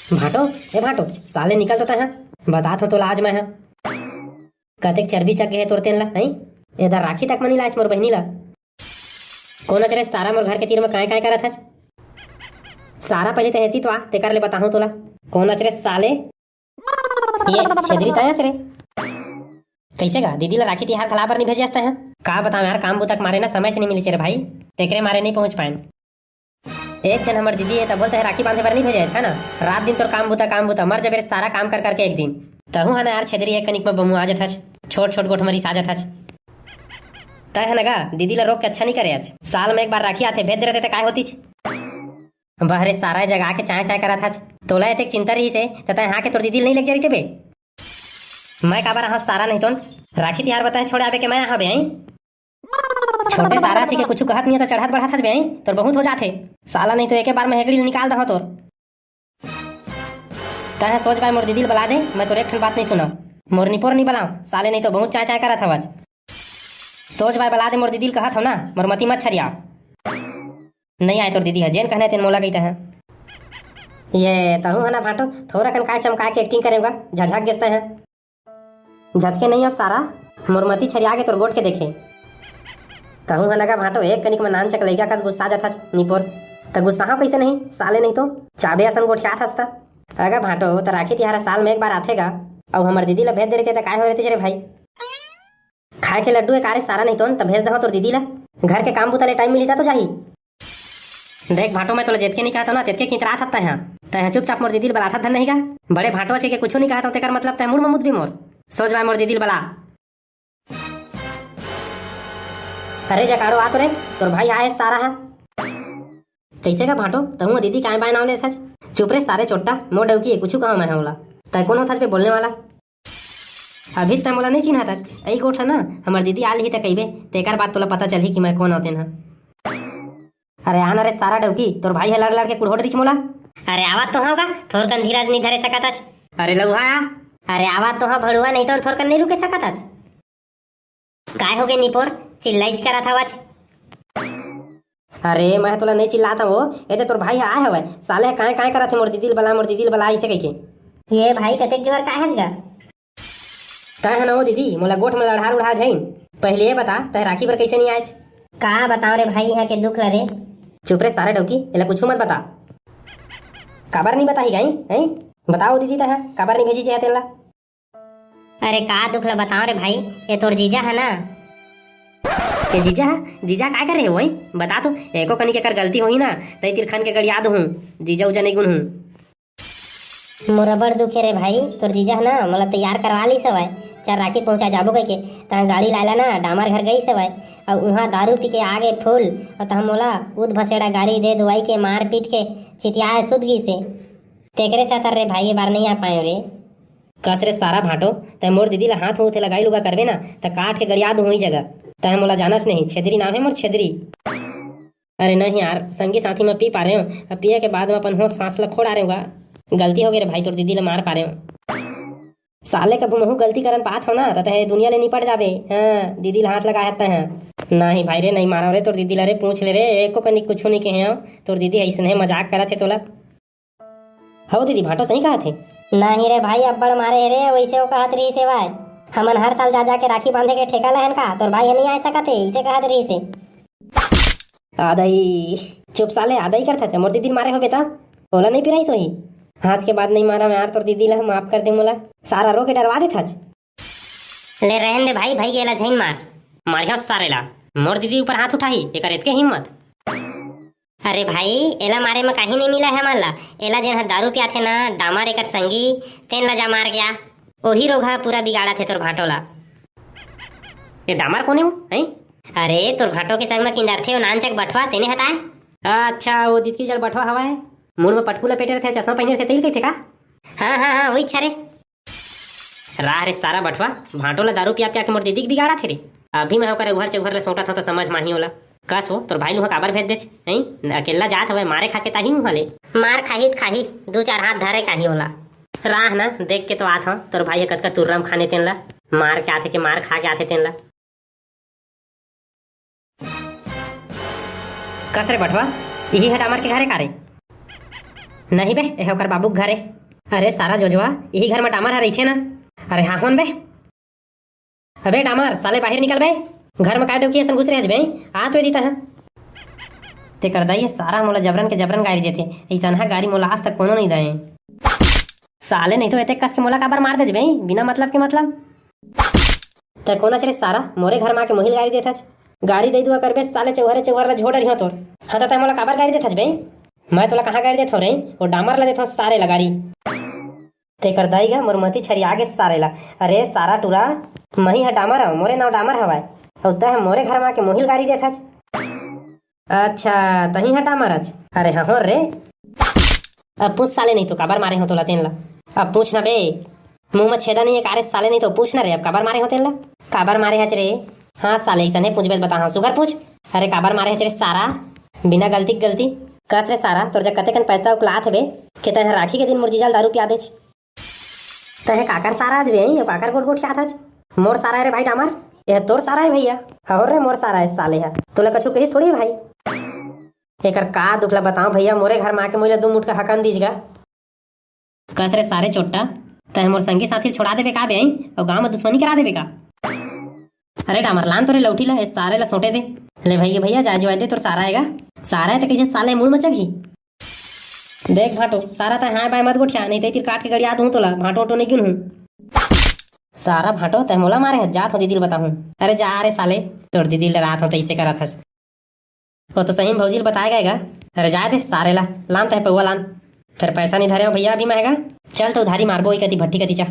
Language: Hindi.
भाटो, ए भाटो, साले निकल तो है। बता तो आज मैं है कतेक चर्बी चक गए तोर तेन ला नहीं इधर राखी तक मनी लाच मोर बहनी ला कौन अचरे सारा मोर घर के तीर में काय काय करत हस सारा पहले ते हेती तो आ ते कर ले बताहूं तोला कौन अचरे साले ये छेदरी तयस रे कैसे गा दीदी ला राखी तिहार खलाबर नहीं भेजता है का बताऊं यार काम बुतक मारे ना समय से नहीं मिली रे भाई तेकरे मारे नहीं पहुंच पाए एक जन हमार दीदी है तब बोलते है राखी बांधे पर नहीं भेजे है ना रात दिन तो काम बुता मर जबे सारा काम कर करके एक दिन तहु है ना यार छेदरी एक कनिक में बमु आ जात हच छोट छोट गोठमरी आ जात हच तय है ना दीदी ला रोक के अच्छा नहीं करे आज साल में एक बार राखी आते भेज दे रहते काय होती बहरे सारा जगह के चाय चाय करा था तोला एक चिंता रही से तथा यहाँ के तोर दीदी नहीं लग जा रही थे बे मैं का बार सारा नहीं तो राखी तिहार बताए छोड़े आवे के मैं यहाँ बे छोटे सारा थी के कुछ कहत नहीं तो चढ़ात बढ़ात बे तोर बहुत हो जाते साला नहीं तो एक बार में हेकड़ी निकाल दहो तोर तह सोच भाई मोर दीदी बुला दे मैं तोर एक बात नहीं सुना मोर निपोर नहीं बुलाऊ साले नहीं तो बहुत चाय चाय करा था आज सोच भाई बुला दे मोर दीदी कहा था ना मोर मती मत छरिया नहीं आए तोर दीदी है जेन कहने तेन मोला गई है ये तहु है ना भाटो थोड़ा कन काय चमका के एक्टिंग करेगा झझक गेस्ता है झचके नहीं हो सारा मोरमती छरिया के तोर गोट के देखे कहूँ है ना भाटो एक कनिक में नान चक लैगा का गुस्सा जाता निपोर तो गुस्सा कैसे नहीं साले नहीं तो चाबे असन गोठिया था अगर भाटो तो राखी तिहारा साल में एक बार आतेगा और हमार दीदी ला भेज दे रहे थे काय हो रहे थे भाई खाए के लड्डू एक आरे सारा नहीं तो भेज दो तोर दीदी ला घर के काम बुताले टाइम मिली था तो जाही देख भाटो मैं तोला जेतके नहीं कहा था ना तेतके कितरा था यहाँ तय चुपचाप मोर दीदी बला था धन नहीं का बड़े भाटो अच्छे के कुछ नहीं कहा था तेकर मतलब तय मुड़ ममुद भी मोर सोच भाई मोर दीदी बला अरे जकाड़ो आ तो रे तोर भाई आए सारा है कैसे का भाटो तहु दीदी काय बाय नाव ले सच चुप रे सारे चोट्टा मो डवकी कुछ कहा मैं होला तय कौन होता पे बोलने वाला अभी तय मोला नहीं चिन्हा था यही गोठ ना हमार दीदी आल ही तक कहिबे तेकर बात तोला पता चल ही कि मैं कौन होते ना अरे आना रे सारा डवकी तोर भाई है लड़ लड़ के कुड़होट रिच मोला अरे आवाज तो होगा थोर कन धीरज नहीं धरे सकता अरे लउहा अरे आवाज तो हाँ भड़ुआ नहीं तो थोर कन नहीं रुके सकता काय हो गए निपोर चिल्लाइज करा था आज अरे मैं तोला नहीं चिल्लाता हो ये तोर भाई आए हवे साले काय काय करा थे मोर दीदी बला ऐसे कह के ये भाई कतेक जोहर काय हसगा तय है ना वो दीदी मोला गोठ में लड़ार उड़ा जाइन पहले ये बता तय राखी पर कैसे नहीं आए का बताओ रे भाई यहाँ के दुख लरे चुप रे सारे डौकी एला कुछ मत बता काबर नहीं बताही गई हैं बताओ दीदी तह काबर नहीं भेजी चाहिए तेला अरे का दुख ला बताओ रे भाई ये तोर जीजा है ना के जीजा काय करे वही बता तो एको कनी के कर गलती होई ना तई तिरखन के गड़ याद हूं जीजा उजा नहीं गुन हूं मोरा बड़ दुखे रे भाई तोर जीजा है ना मोला तैयार करवा ली सवाय चार राखी पहुंचा जाबो कह के तहाँ गाड़ी लाला ना डामर घर गई सवाय और वहाँ दारू पी के आगे फूल और तहाँ मोला उद भसेड़ा गाड़ी दे दुआई के मार पीट के चितिया सुदगी से तेकरे साथ रे भाई ये बार नहीं आ पाए रे कस रे सारा भाटो तय मोर दीदी ला हाथ होते लगाई लुगा करवे ना त काट के गड़ियाद हुई जगह तय मोला जानस नहीं छेदरी नाम है मोर छेदरी अरे नहीं यार संगी साथी में पी पा रहे हो अब पिए के बाद में अपन होश फांस ला खोड़ आ रहे होगा गलती हो गई रे भाई तोर दीदी ला मार पा रहे हो साले का भूमहू गलती करन पात हो ना तते दुनिया ले निपट जाबे हां दीदी ला हाथ लगा हत्ता है नहीं भाई रे नहीं मारो रे तोर दीदी ला रे पूछ ले रे एको कनी कुछ नहीं कहे हो तोर दीदी ऐसने मजाक करत है तोला हो दीदी भाटो सही कहा थे नहीं रे भाई अब्बड़ मारे रे वैसे वो कहत रही से भाई हमन हर साल जा के राखी बांधे के ठेका लहन का तोर भाई नहीं आ सकत है इसे कहत रही से आदाई चुप साले आदाई करता मोर दीदी मारे हो बेटा बोला नहीं पिराई सोही आज के बाद नहीं मारा मैं यार तोर दीदी ला माफ कर दे मोला सारा रो के डरवा दे था ले रहन दे भाई भाई गेला झइन मारियो सारे ला मोर दीदी ऊपर हाथ उठाई एकर इतके हिम्मत अरे भाई एला मारे में कहीं नहीं मिला है मान ला एला जेन दारू पिया थे ना डामर एकर संगी तेन ला जा मार गया वही रोगा पूरा बिगाड़ा थे तोर भाटो ला ये डामर कोने हो हैं अरे तोर भाटो के संग में किंदर थे नान चक बटवा तेने हटाए अच्छा वो दीदी जल बटवा हवा है मुंह में पटकुला पेटे थे चश्मा पहने थे तेल कही थे का हाँ वही छरे राह रे सारा बटवा भाटो ला दारू पिया पिया के मोर दीदी के बिगाड़ा थे रे अभी मैं होकर उघर चौघर ले सोटा था तो समझ माही होला कस हो तोर भाई नुहा काबर भेज दे नहीं अकेला जात हवे मारे खा के ताही हले मार खाही दो चार हाथ धरे काही होला राह ना देख के तो आत हो तोर भाई कतका तुर्रम खाने तेन ला मार के आथे के मार खा के आथे तेन ला कस रे बटवा यही हटा मार के घरे कारे नहीं बे होकर बाबू घरे अरे सारा जोजवा यही घर में डामर है रही थे ना। अरे हाँ होन बे। अबे डामर साले बाहर निकल बे। घर में काय डोकी ऐसा घुस रहे बे। आ तो दीता है ते कर दाइए सारा मोला जबरन के जबरन गाड़ी देते। ऐसा ना गाड़ी मोला आज तक कोनो नहीं दे। साले नहीं तो एते कस के मोला काबर मार दे बे बिना मतलब के मतलब। ते कोना चले सारा मोरे घर में आके मोहिल गाड़ी देथा। गाड़ी दे दुआ करबे साले चौहरे चौहर ला झोड़ रही तोर। हाँ तो मोला काबर गाड़ी देथा बे। मैं तोला कहाँ गाड़ी देथा रे वो डामर ला देथा सारे ला गाड़ी। ते कर दाईगा मोर मती छरी आगे सारे ला। अरे सारा टूरा मही है डामर है मोरे नाव डामर हवाय और है मोरे घर में आके मोहिल गाड़ी देथा। अच्छा तही है डामर आज। अरे हाँ हो रे। अब पूछ साले नहीं तो काबर मारे हो तोला तेन ला। अब पूछ ना बे मुंह में छेदा नहीं है कारे साले नहीं तो पूछ ना रे अब काबर मारे हो तेन ला। काबर मारे हच रे। हाँ साले ऐसा नहीं पूछ बे बता हाँ सुगर पूछ। अरे काबर मारे हच रे सारा बिना गलती कस रे सारा तोर जब कतेकन पैसा उकलात है बे के तह राखी के दिन मोर जीजल दारू पिया दे। तहे काकर सारा आज बे काकर गोट गोट खात हच। मोर सारा है रे भाई डामर यह तोर सारा है भैया। और रे मोर सारा है साले है तोला कछु कहिस थोड़ी है भाई। एकर का दुखला बताओ भैया मोरे घर में आके मोला 2 मुठ का हकन दीजगा। कस रे सारे चोट्टा तहे मोर संगी साथी छोड़ा देबे का बे और गांव में दुश्मनी करा देबे का। अरे डामर लान तोरे लौटी ला इस सारे ला सोटे दे। ले भैया जा जो दे तोर सारा आएगा। सारा है तो कैसे साले मुड़ में चघी। देख भाटो सारा तो हाँ बाय मत गोठिया नहीं तो तीर काट के गड़िया दूं तोला भाटो तो नहीं क्यों हूँ। सारा भाटो तह मोला मारे है जात हो दीदी बताऊं। अरे जा रे साले तोर दीदी रात हो तो ऐसे करा था वो तो सही भौजी बताएगा। अरे जाए दे सारे ला लान तह पौवा लान फिर पैसा नहीं धरे भैया अभी महंगा। चल तो उधारी मारबो कति भट्टी कति चा।